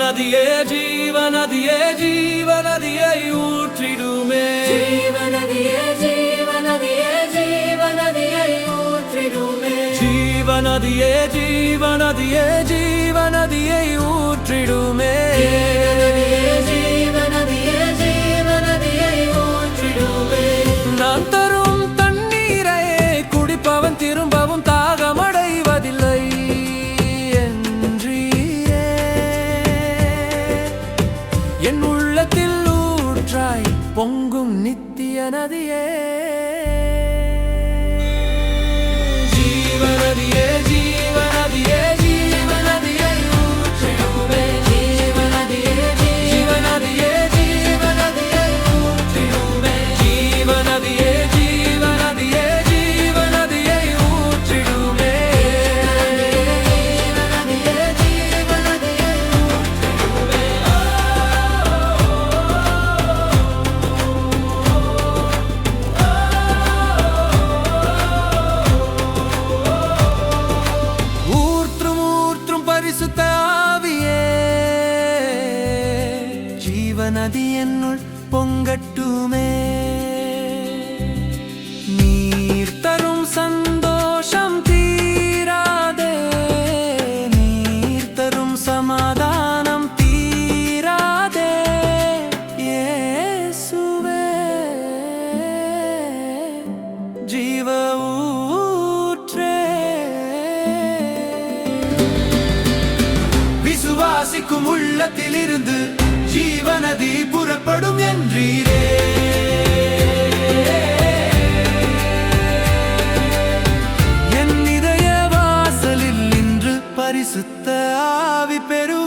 ஜீவநதியே ஜீவநதியே ஜீவநதியை ஊற்றிடுமே ஜீவநதியே ஜீவநதியே ஜீவநதியை ஊற்றிடுமே ஜீவநதியே ஜீவநதியே ஜீவநதியை ஊற்றிடுமே ஜீவநதியே ஜீவநதியை ஊற்றிடுமே நான் தரும் தண்ணீரை குடிப்பவன் திரும்பவும் தாகமடைவதில்லை என்றீரே என் உள்ளத்தில் ஊற்றாய் பொங்கும் நித்திய நதியே ஜீவநதியே ஜீவநதியே ஜீவநதியை ஊற்றிடுமே ஜீவநதியே ஜீவநதியே ஜீவநதியை ஊற்றிடுமே ஜீவநதியே ஜீவநதியே ஜீவநதியை ஊற்றிடுமே ஜீவநதியே ஜீவநதியை ஊற்றிடுமே ஊற்றும் பரிசுத்த ஆவியே ஜீவநதி என்னுள் பொங்கட்டுமே நீர் தரும் சந்தோஷம் தீராதே நீர் தரும் சமாதானம் தீராதே இயேசுவே ஜீவ ஊற்றே விசுவாசிக்கும் உள்ளத்திலிருந்து ஜீவநதி புறப்படும் என்றீரே என் இதய வாசலில் நின்று பரிசுத்த ஆவி பெரு